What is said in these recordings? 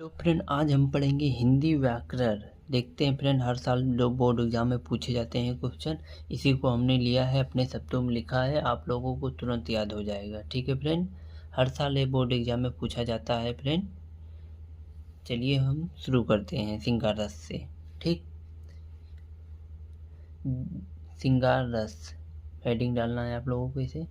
तो फ्रेंड आज हम पढ़ेंगे हिंदी व्याकरण। देखते हैं फ्रेंड, हर साल जो बोर्ड एग्जाम में पूछे जाते हैं क्वेश्चन, इसी को हमने लिया है, अपने शब्दों में लिखा है, आप लोगों को तुरंत याद हो जाएगा। ठीक है फ्रेंड, हर साल ये बोर्ड एग्जाम में पूछा जाता है फ्रेंड। चलिए हम शुरू करते हैं श्रृंगार रस से। ठीक, श्रृंगार रस हेडिंग डालना है आप लोगों को इसे।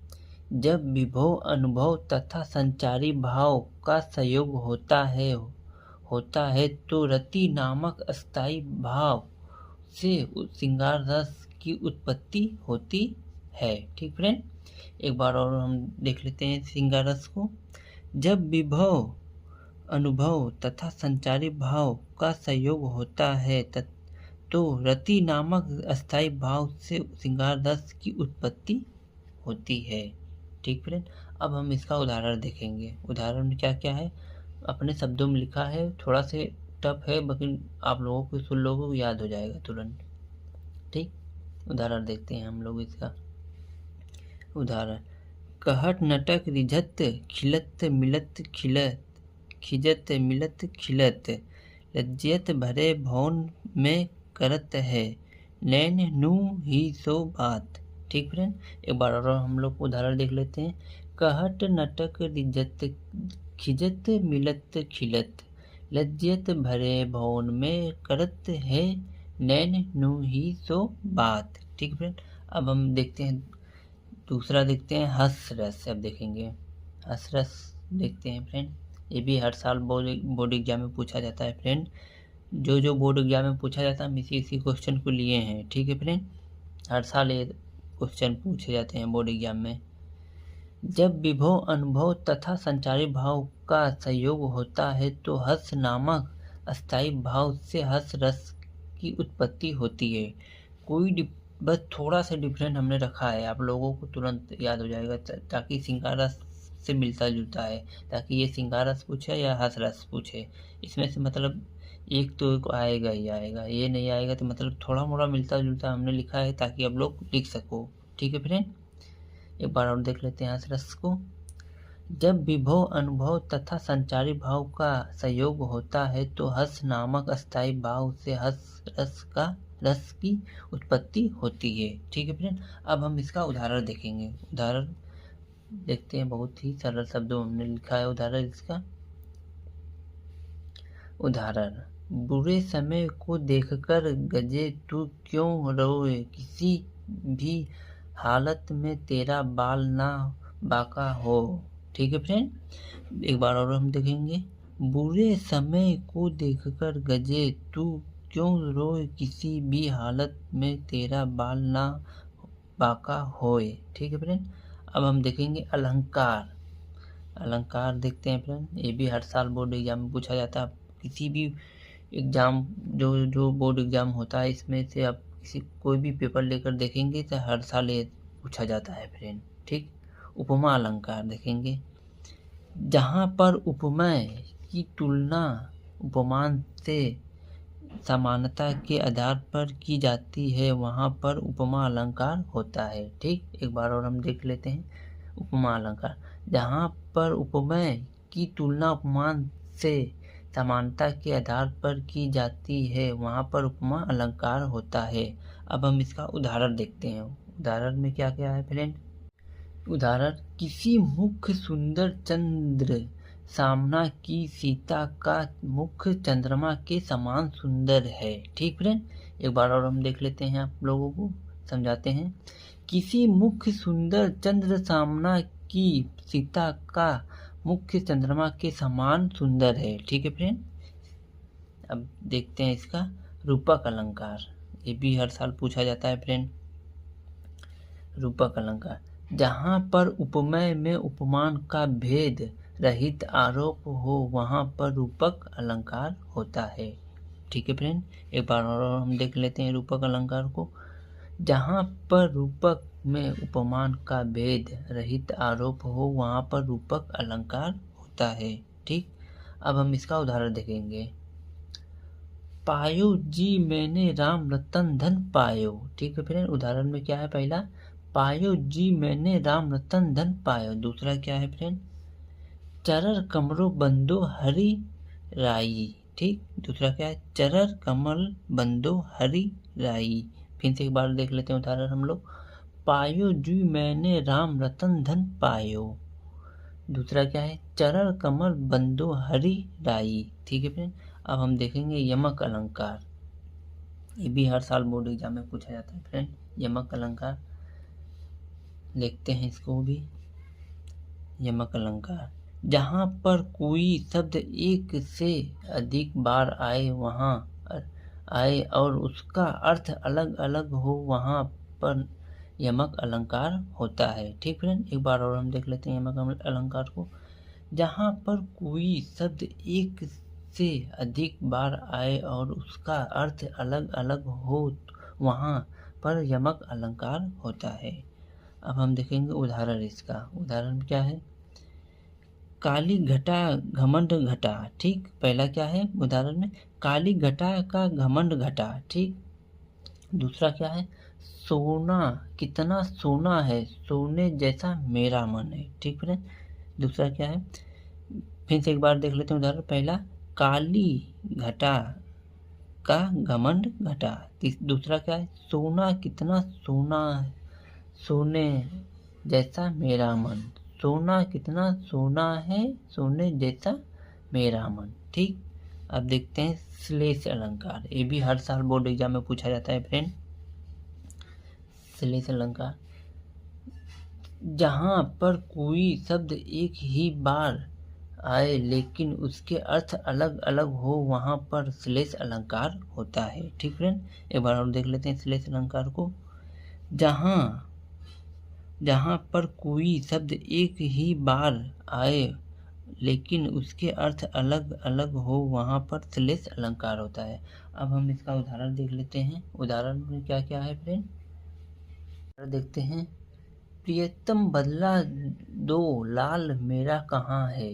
जब विभव अनुभव तथा संचारी भाव का संयोग होता है तो रति नामक अस्थाई भाव से श्रृंगार रस की उत्पत्ति होती है। ठीक फ्रेंड, एक बार और हम देख लेते हैं श्रृंगार रस को। जब विभव अनुभव तथा संचारी भाव का संयोग होता है तो रति नामक अस्थाई भाव से श्रृंगार रस की उत्पत्ति होती है। ठीक फ्रेंड, अब हम इसका उदाहरण देखेंगे। उदाहरण में क्या क्या है, अपने शब्दों में लिखा है, थोड़ा से टफ है लेकिन आप लोगों को सुन लोगों को याद हो जाएगा तुरंत। ठीक, उदाहरण देखते हैं हम लोग इसका। उदाहरण, कहट नटक रिझत खिलत मिलत खिलत खिजत मिलत खिलत लज्जत भरे भवन में करत है नैन नू ही सो बात। ठीक फ्रेंड, एक बार और हम लोग उदाहरण देख लेते हैं। कहट नटक रिझत खिजत मिलत खिलत लज्जत भरे भवन में करत है नैन नू ही सो बात। ठीक फ्रेंड, अब हम देखते हैं दूसरा, देखते हैं हस रस। अब देखेंगे हस रस, देखते हैं फ्रेंड। ये भी हर साल बोर्ड एग्जाम में पूछा जाता है फ्रेंड। जो बोर्ड एग्जाम में पूछा जाता है हम इसी क्वेश्चन को लिए हैं। ठीक है फ्रेंड, हर साल ये क्वेश्चन पूछे जाते हैं बोर्ड एग्जाम में। जब विभव अनुभव तथा संचारी भाव का संयोग होता है तो हस नामक अस्थाई भाव से हस रस की उत्पत्ति होती है। कोई बस थोड़ा सा डिफरेंट हमने रखा है, आप लोगों को तुरंत याद हो जाएगा, ताकि श्रृंगार रस से मिलता जुलता है, ताकि ये श्रृंगार रस पूछे या हस रस पूछे, इसमें से मतलब एक तो एक आएगा ही आएगा, ये नहीं आएगा तो मतलब थोड़ा मोड़ा मिलता जुलता हमने लिखा है ताकि आप लोग लिख सको। ठीक है फ्रेंड, एक बार और देख लेते हैं हस रस को। जब विभव अनुभव तथा संचारी भाव का संयोग होता है तो हस नामक अस्थाई भाव से हस रस की उत्पत्ति होती है। ठीक है फ्रेंड, अब हम इसका उदाहरण देखेंगे। उदाहरण देखते हैं, बहुत ही सरल शब्दों में हमने लिखा है उदाहरण इसका। उदाहरण, बुरे समय को देखकर गजे तू क्यों रोए, किसी भी हालत में तेरा बाल ना बाका हो। ठीक है फ्रेंड, एक बार और हम देखेंगे। बुरे समय को देखकर गजे तू क्यों रोए, किसी भी हालत में तेरा बाल ना बाका होए। ठीक है फ्रेंड, अब हम देखेंगे अलंकार। अलंकार देखते हैं फ्रेंड, ये भी हर साल बोर्ड एग्जाम में पूछा जाता है। किसी भी एग्जाम जो बोर्ड एग्जाम होता है इसमें से आप कोई भी पेपर लेकर देखेंगे तो हर साल ये पूछा जाता है फ्रेंड। ठीक, उपमा अलंकार देखेंगे। जहाँ पर उपमेय की तुलना उपमान से समानता के आधार पर की जाती है वहाँ पर उपमा अलंकार होता है। ठीक, एक बार और हम देख लेते हैं उपमा अलंकार। जहाँ पर उपमेय की तुलना उपमान से समानता के आधार पर की जाती है वहाँ पर उपमा अलंकार होता है। अब हम इसका उदाहरण देखते हैं। उदाहरण में क्या क्या है फ्रेंड। उदाहरण, किसी मुख सुंदर चंद्र सामना की सीता का मुख चंद्रमा के समान सुंदर है। ठीक फ्रेंड, एक बार और हम देख लेते हैं, आप लोगों को समझाते हैं। किसी मुख सुंदर चंद्र सामना की सीता का मुख्य चंद्रमा के समान सुंदर है। ठीक है फ्रेंड, अब देखते हैं इसका रूपक अलंकार। ये भी हर साल पूछा जाता है फ्रेंड। रूपक अलंकार, जहाँ पर उपमेय में उपमान का भेद रहित आरोप हो वहाँ पर रूपक अलंकार होता है। ठीक है फ्रेंड, एक बार और हम देख लेते हैं रूपक अलंकार को। जहाँ पर रूपक में उपमान का भेद रहित आरोप हो वहाँ पर रूपक अलंकार होता है। ठीक, अब हम इसका उदाहरण देखेंगे। पायो जी मैंने राम रतन धन पायो। ठीक है फ्रेंड, उदाहरण में क्या है, पहला पायो जी मैंने राम रतन धन पायो। दूसरा क्या है फ्रेंड, चरर कमरो बंदो हरि राई। ठीक, दूसरा क्या है, चरर कमल बंदो हरि राई। फिर से एक बार देख लेते हैं उदाहरण हम लोग। पायो जी मैंने राम रतन धन पायो। दूसरा क्या है, चरर कमल बंदो हरि राई। ठीक है फ्रेंड। अब हम देखेंगे यमक अलंकार। ये भी हर साल बोर्ड एग्जाम में पूछा जाता है फ्रेंड। यमक अलंकार देखते हैं इसको भी। यमक अलंकार, जहाँ पर कोई शब्द एक से अधिक बार आए और उसका अर्थ अलग अलग हो, वहाँ पर यमक अलंकार होता है। ठीक फ्रेंड, एक बार और हम देख लेते हैं यमक अलंकार को। जहाँ पर कोई शब्द एक से अधिक बार आए और उसका अर्थ अलग अलग हो, वहाँ पर यमक अलंकार होता है। अब हम देखेंगे उदाहरण इसका। उदाहरण क्या है, काली घटा घमंड घटा। ठीक, पहला क्या है उदाहरण में, काली घटा का घमंड घटा। ठीक, दूसरा क्या है, सोना कितना सोना है, सोने जैसा मेरा मन है। ठीक फ्रेंड, दूसरा क्या है, फिर से एक बार देख लेते हैं उदाहरण। पहला, काली घटा का घमंड घटा। दूसरा क्या है, सोना कितना सोना है, सोने जैसा मेरा मन। सोना कितना सोना है, सोने जैसा मेरा मन। ठीक, अब देखते हैं श्लेष अलंकार। ये भी हर साल बोर्ड एग्जाम में पूछा जाता है फ्रेंड। श्लेष अलंकार, जहाँ पर कोई शब्द एक ही बार आए लेकिन उसके अर्थ अलग अलग हो, वहाँ पर श्लेष अलंकार होता है। ठीक फ्रेंड, एक बार और देख लेते हैं श्लेष अलंकार को। जहाँ पर कोई शब्द एक ही बार आए लेकिन उसके अर्थ अलग अलग हो, वहाँ पर श्लेष अलंकार होता है। अब हम इसका उदाहरण देख लेते हैं। उदाहरण में क्या क्या है फ्रेंड, देखते हैं। प्रियतम बदला दो लाल मेरा कहाँ है।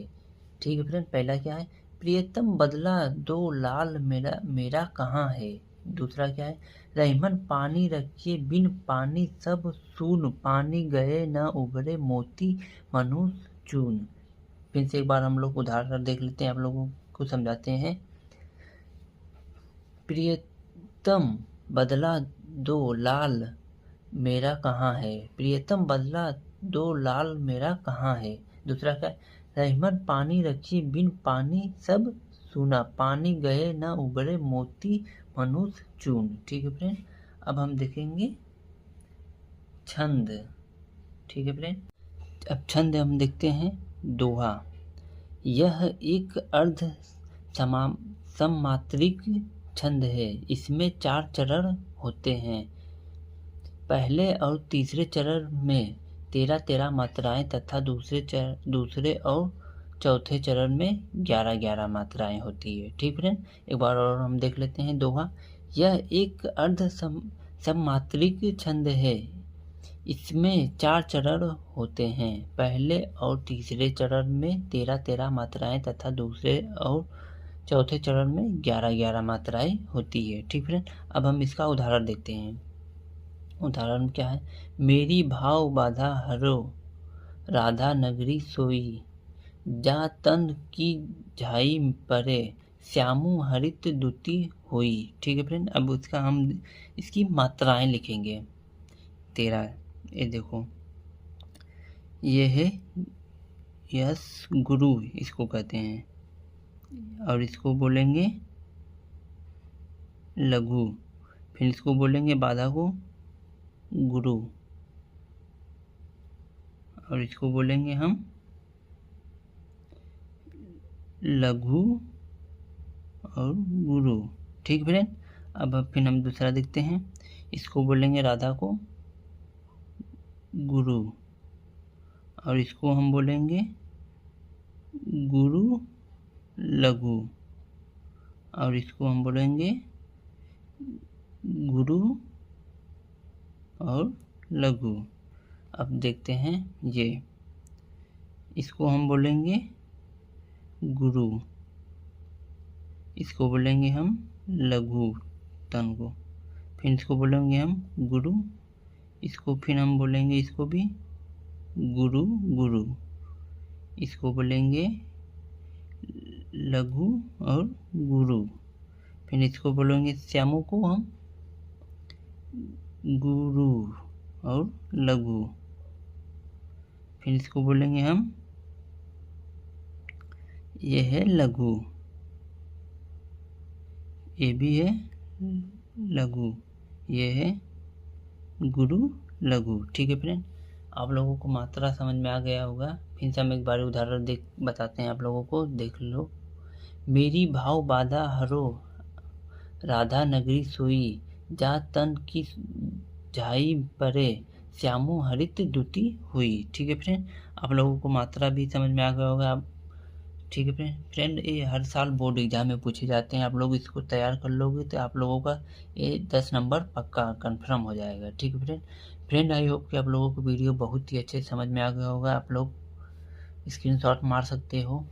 ठीक है फ्रेंड, पहला क्या है, प्रियतम बदला दो लाल मेरा कहाँ है। दूसरा क्या है, रहीमन पानी रखिए बिन पानी सब सून, पानी गए न उभरे मोती मनुष्य चून। फिर से एक बार हम लोग उदाहरण देख लेते हैं, आप लोगों को समझाते हैं। प्रियतम बदला दो लाल मेरा कहाँ है। प्रियतम बदला दो लाल मेरा कहाँ है। दूसरा क्या, रहीमन पानी रखिए बिन पानी सब सूना, पानी गए न उबरे मोती मनुष्य चून। ठीक है फ्रेंड, अब हम देखेंगे छंद। ठीक है फ्रेंड, अब छंद हम देखते हैं। दोहा, यह एक अर्ध सममात्रिक छंद है। इसमें 4 चरण होते हैं। पहले और तीसरे चरण में 13-13 मात्राएं तथा दूसरे और चौथे चरण में 11-11 मात्राएं होती है। ठीक फ्रेंड, एक बार और हम देख लेते हैं दोहा। यह एक अर्ध सममात्रिक छंद है। इसमें 4 चरण होते हैं। पहले और तीसरे चरण में 13-13 मात्राएं तथा दूसरे और चौथे चरण में 11-11 मात्राएं होती है। ठीक फ्रेंड, अब हम इसका उदाहरण देखते हैं। उदाहरण क्या है, मेरी भाव बाधा हरो राधा नगरी सोई, जा तन की झाई परे श्यामु हरित दुति होई। ठीक है फ्रेंड, अब हम इसकी मात्राएं लिखेंगे। 13, ये देखो, ये है यस गुरु इसको कहते हैं, और इसको बोलेंगे लघु। फिर इसको बोलेंगे बाधा को गुरु, और इसको बोलेंगे हम लघु और गुरु। ठीक फ्रेंड, अब फिर हम दूसरा देखते हैं। इसको बोलेंगे राधा को गुरु, और इसको हम बोलेंगे गुरु लघु, और इसको हम बोलेंगे गुरु और लघु। अब देखते हैं ये, इसको हम बोलेंगे गुरु, इसको बोलेंगे हम लघु तन को, फिर इसको बोलेंगे हम गुरु, इसको फिर हम बोलेंगे इसको भी गुरु गुरु, इसको बोलेंगे लघु और गुरु। फिर इसको बोलेंगे श्यामू को हम गुरु और लघु। फिर इसको बोलेंगे हम, ये है लघु, ये भी है लघु, ये है गुरु लघु। ठीक है फ्रेंड, आप लोगों को मात्रा समझ में आ गया होगा। फिर से हम एक बार उदाहरण बताते हैं आप लोगों को, देख लो। मेरी भाव बाधा हरो, राधा नगरी सोई, जा तन की झाई परे, श्यामो हरित दुति हुई। ठीक है फ्रेंड, आप लोगों को मात्रा भी समझ में आ गया होगा। आप ठीक है फ्रेंड, ये हर साल बोर्ड एग्जाम में पूछे जाते हैं। आप लोग इसको तैयार कर लोगे तो आप लोगों का ये 10 नंबर पक्का कंफर्म हो जाएगा। ठीक है फ्रेंड, आई होप कि आप लोगों को वीडियो बहुत ही अच्छे समझ में आ गया होगा। आप लोग स्क्रीनशॉट मार सकते हो।